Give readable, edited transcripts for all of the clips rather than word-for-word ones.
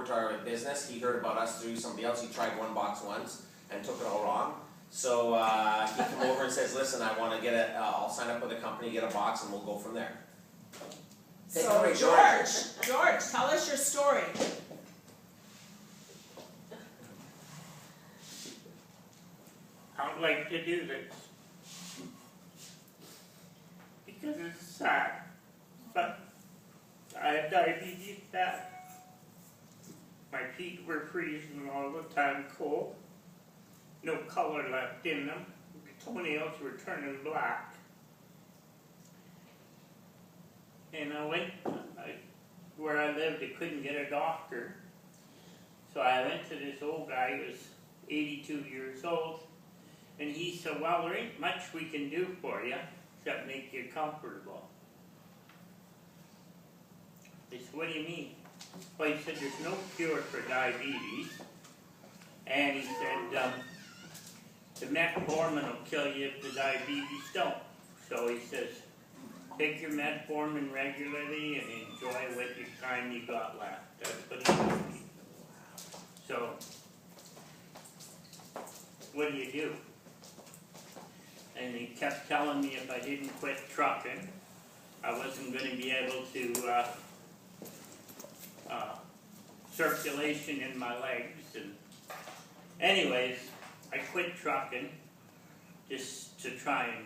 to our business. He heard about us through somebody else. He tried one box once and took it all wrong. So he came over and says, listen, I want to get a, I'll sign up with a company, get a box, and we'll go from there. So George, tell us your story. I'd like to do this because it's sad, but I have diabetes bad. My feet were freezing all the time cold, no color left in them, the toenails were turning black. And I went, where I lived, I couldn't get a doctor, so I went to this old guy who was 82 years old. And he said, well, there ain't much we can do for you except make you comfortable. I said, what do you mean? Well, he said, there's no cure for diabetes. And he said, the metformin will kill you if the diabetes don't. So he says, take your metformin regularly and enjoy what time you got left. That's what he told me. So, what do you do? And he kept telling me if I didn't quit trucking, I wasn't going to be able to circulation in my legs. And anyways, I quit trucking just to try and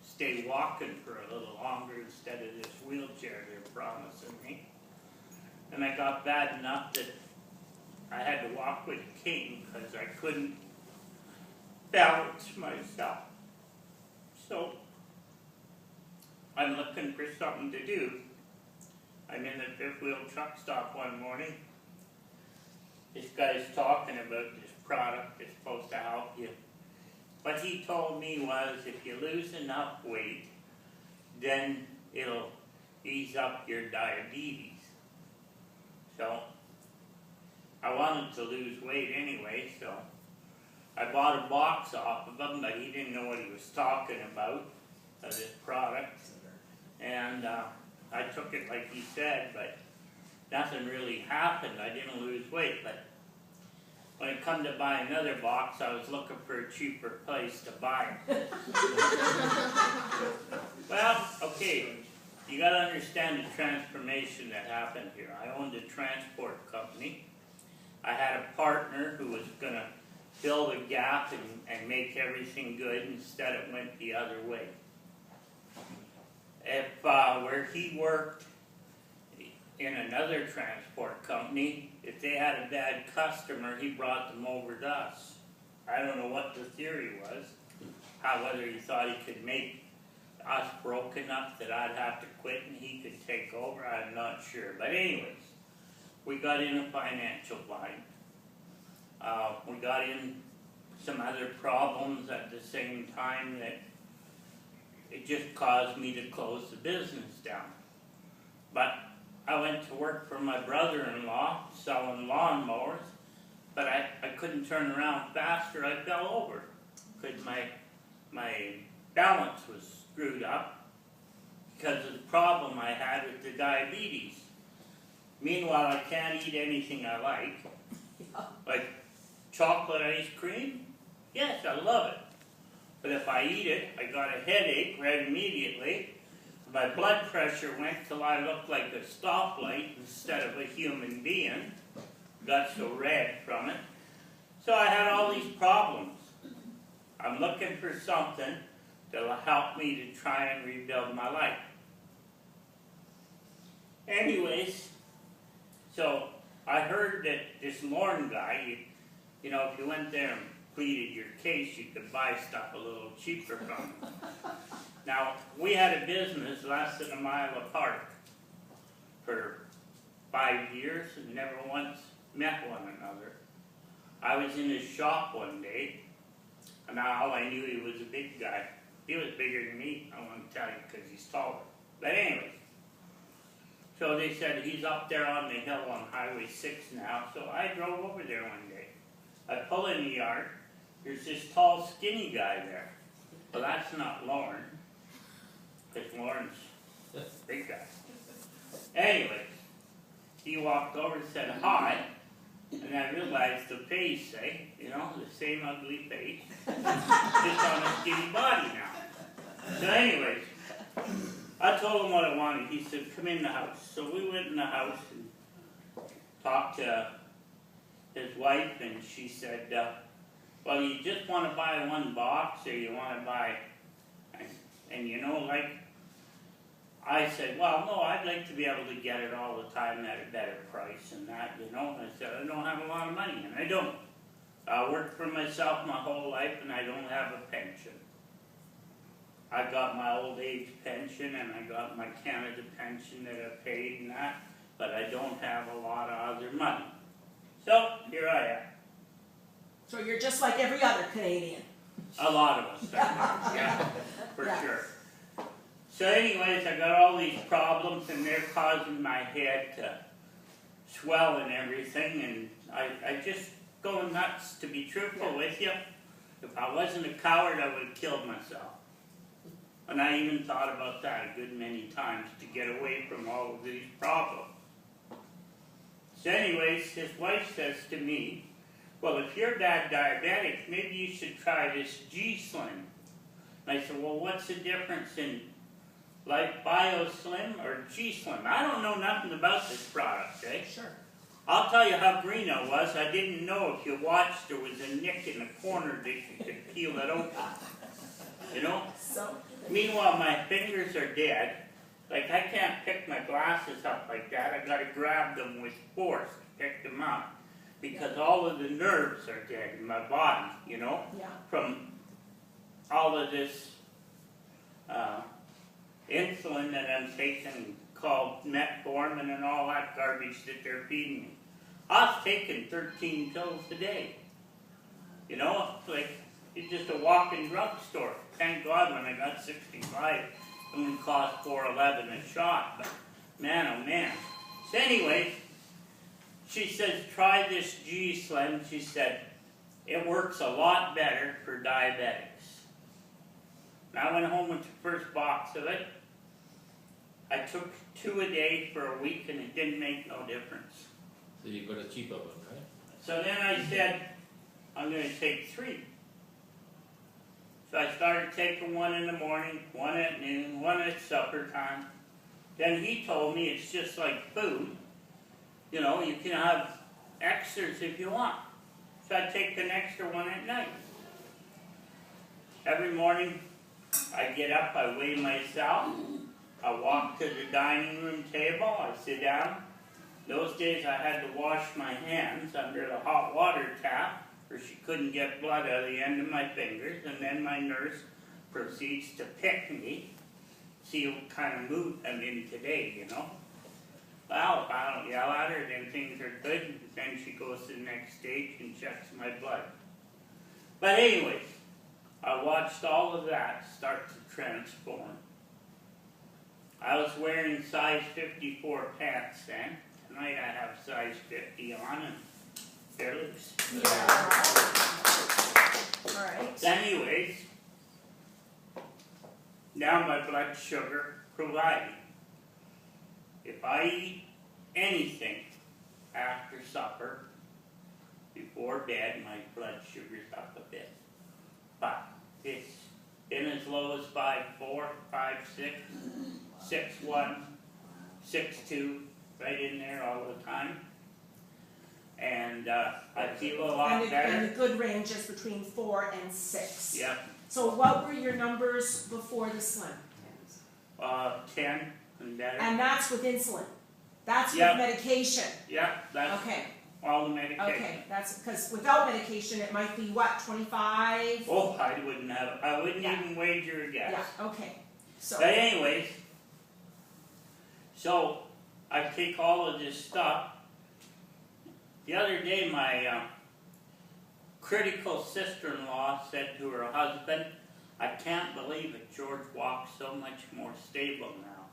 stay walking for a little longer instead of this wheelchair they're promising me. And I got bad enough that I had to walk with a cane because I couldn't balance myself. So, I'm looking for something to do. I'm in the fifth wheel truck stop one morning. This guy's talking about this product that's supposed to help you. What he told me was if you lose enough weight, then it'll ease up your diabetes. So, I wanted to lose weight anyway, so I bought a box off of him, but he didn't know what he was talking about, this product. And I took it like he said, but nothing really happened. I didn't lose weight, but when it come to buy another box, I was looking for a cheaper place to buy it. Well, okay, you got to understand the transformation that happened here. I owned a transport company. I had a partner who was going to fill the gap and make everything good. Instead, it went the other way. If where he worked in another transport company, if they had a bad customer, he brought them over to us. I don't know what the theory was, whether he thought he could make us broke enough that I'd have to quit and he could take over, I'm not sure. But anyways, we got in a financial bind. We got in some other problems at the same time that it just caused me to close the business down. But I went to work for my brother-in-law selling lawnmowers, but I couldn't turn around faster. I fell over because my balance was screwed up because of the problem I had with the diabetes. Meanwhile, I can't eat anything I like chocolate ice cream. Yes, I love it. But if I eat it, I got a headache right immediately. My blood pressure went till I looked like a stoplight instead of a human being. Got so red from it. So I had all these problems. I'm looking for something that'll help me to try and rebuild my life. Anyways, so I heard that this Lorne guy, you know, if you went there and pleaded your case, you could buy stuff a little cheaper from him. Now, we had a business less than a mile apart for 5 years and never once met one another. I was in his shop one day, and all I knew he was a big guy. He was bigger than me, I want to tell you, because he's taller. But anyways, so they said he's up there on the hill on Highway 6 now, so I drove over there one day. I pull in the yard, there's this tall, skinny guy there. Well, that's not Lorne, because Lorne's a big guy. Anyways, he walked over and said hi, visualize the face, eh? You know, the same ugly face, just on a skinny body now. So anyways, I told him what I wanted. He said, come in the house. So we went in the house and talked to his wife, and she said, well, you just want to buy one box, or you want to buy, and you know, like, I said, well, no, I'd like to be able to get it all the time at a better price and that, you know. I said, I don't have a lot of money, and I don't. I worked for myself my whole life, and I don't have a pension. I got my old age pension, and I got my Canada pension that I paid and that, but I don't have a lot of other money. So, here I am. So you're just like every other Canadian. A lot of us, yeah, for Yeah. sure. So anyways, I got all these problems, and they're causing my head to swell and everything, and I just go nuts, to be truthful with you. If I wasn't a coward, I would have killed myself. And I even thought about that a good many times to get away from all of these problems. So anyways, his wife says to me, well, if you're that diabetic, maybe you should try this G-Slim. And I said, well, what's the difference in like BioSlim or G-Slim? I don't know nothing about this product, eh? Sure. I'll tell you how green I was. I didn't know if you watched there was a nick in the corner that you could peel it open. You know? So, Meanwhile, my fingers are dead. Like, I can't pick my glasses up like that. I gotta grab them with force to pick them up. Because all of the nerves are dead in my body, you know? yeah. From all of this insulin that I'm taking called metformin and all that garbage that they're feeding me. I was taking 13 pills a day. You know, like, it's just a walk-in drugstore. Thank God when I got 65, it only cost $4.11 a shot, but man, oh man. So anyways, she says, try this G-Slim. She said, it works a lot better for diabetics. And I went home with the first box of it. I took 2 a day for a week, and it didn't make no difference. So you got a cheaper one, right? So then I said, I'm going to take 3. So I started taking 1 in the morning, 1 at noon, 1 at supper time. Then he told me it's just like food. You know, you can have extras if you want. So I take an extra 1 at night. Every morning, I get up, I weigh myself, I walk to the dining room table, I sit down. Those days I had to wash my hands under the hot water tap, or she couldn't get blood out of the end of my fingers, and then my nurse proceeds to pick me, see what kind of mood I'm in today, you know. Well, if I don't yell at her, then things are good, then she goes to the next stage and checks my blood. But anyways, I watched all of that start to transform. I was wearing size 54 pants then. Tonight I have size 50 on, and they're loose. Yeah. All right. Anyways, now my blood sugar provided. If I eat anything after supper, before bed, my blood sugar's up a bit. But it's been as low as 5.4, 5.6, 6.1, 6.2, right in there all the time. And I feel a lot And better. the good range is between 4 and 6. Yep, So what were your numbers before the Slim? 10 and better. And that's with insulin. That's Yeah. with medication. Yep, that's Okay. all the medication. Okay. That's because without medication it might be what, 25? Oh, I wouldn't Yeah. even wager a guess. Yeah. Okay. So. But anyways, so I take all of this stuff. The other day my critical sister-in-law said to her husband, I can't believe it, George walks so much more stable now.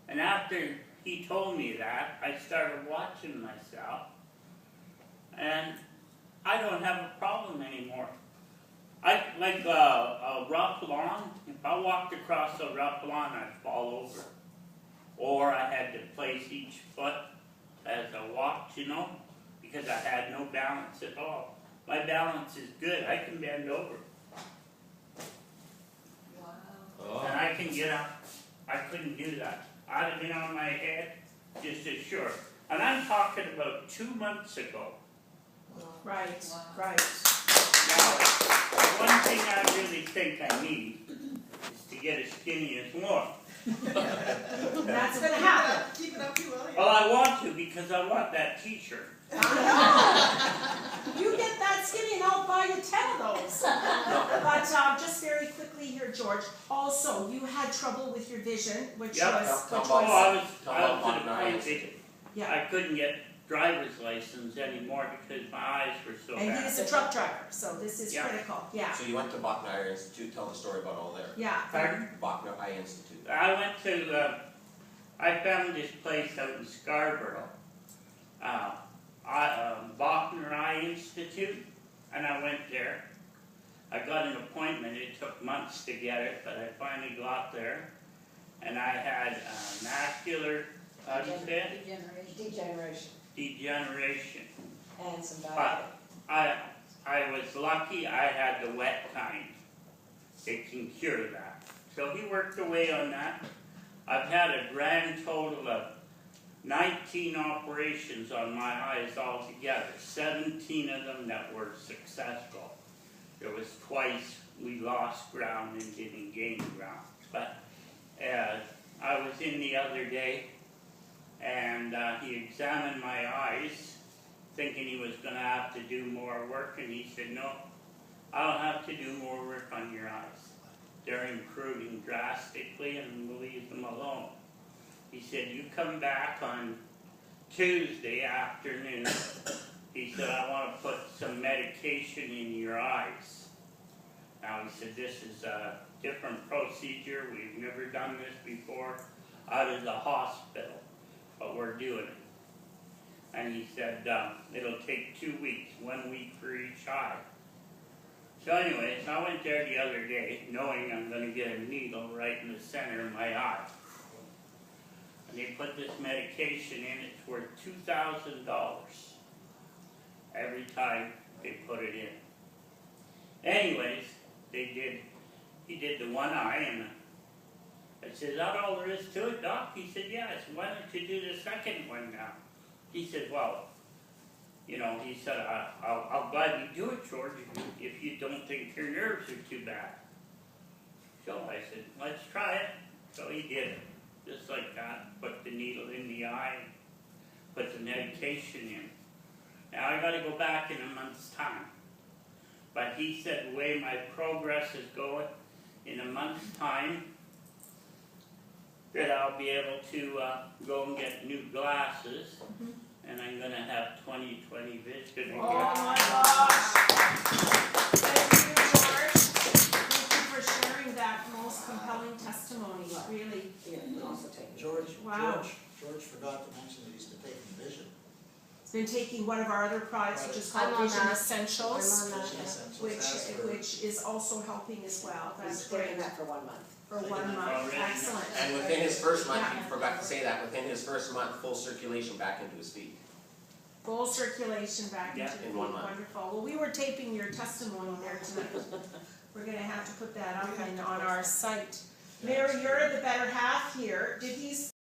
And after he told me that, I started watching myself, and I don't have a problem anymore. I like a rough lawn. If I walked across a rough lawn, I'd fall over. Or I had to place each foot as I walked, you know, because I had no balance at all. My balance is good, I can bend over, Oh, and I can get up. I couldn't do that. I'd have been on my head, just as sure. And I'm talking about 2 months ago. Right, right. Now, one thing I really think I need is to get as skinny as Lauren. That's gonna happen. Keep it up, you will. Well, I want to because I want that t-shirt. You get that skinny and I'll buy you 10 of those. But just very quickly here, George, also, you had trouble with your vision, which Yep. was, Tom which Ball. Oh, was, I was to the Bottom point that yeah. I couldn't get driver's license anymore because my eyes were so And bad. he's a truck driver, so this is Yeah. critical, yeah, So you went to Bachner Eye Institute, tell the story about all there. yeah. Pardon? Bachner Eye Institute. I went to, I found this place out in Scarborough, Bachner Eye Institute, and I went there. I got an appointment, it took months to get it, but I finally got there. And I had macular, how do you say it? Degeneration. Degeneration. And some But I was lucky I had the wet kind. It can cure that. So he worked away on that. I've had a grand total of 19 operations on my eyes altogether, 17 of them that were successful. There was twice we lost ground and didn't gain ground. But I was in the other day, and he examined my eyes, thinking he was going to have to do more work, and he said, no, I don't have to do more work on your eyes. They're improving drastically, and we'll leave them alone. He said, you come back on Tuesday afternoon. He said, I want to put some medication in your eyes. Now, he said, this is a different procedure. We've never done this before out of the hospital, but we're doing it. And he said, it'll take 2 weeks, 1 week for each eye. So anyways, I went there the other day, knowing I'm going to get a needle right in the center of my eye. And they put this medication in, it's worth $2,000 every time they put it in. Anyways, he did the one eye, and I said, is that all there is to it, Doc? He said, yes. Why don't you do the second one now? He said, well, you know, he said, I'll gladly do it, George, if you don't think your nerves are too bad. So I said, let's try it. So he did it, just like that. Put the needle in the eye, put the medication in. Now I got to go back in a month's time. But he said the way my progress is going, in a month's time, that I'll be able to go and get new glasses, and I'm going to have 20/20 vision again. Oh my gosh! Thank you, George. Thank you for sharing that most compelling testimony, really. George, Wow. George forgot to mention that he's been taking vision. He's been taking one of our other products, which is I'm called on Vision that. Essentials, I'm on that. Vision Essentials. which is also helping as well. I'm That's taking great. that for 1 month. For 1 month, Already. excellent. And within his first month, you forgot to say that, within his first month, full circulation back into his feet. Full circulation back Yeah, into the in feet, 1 month. wonderful. Well, we were taping your testimony there tonight. We're gonna have to put that up on our site. Mary, you're the better half here. Did he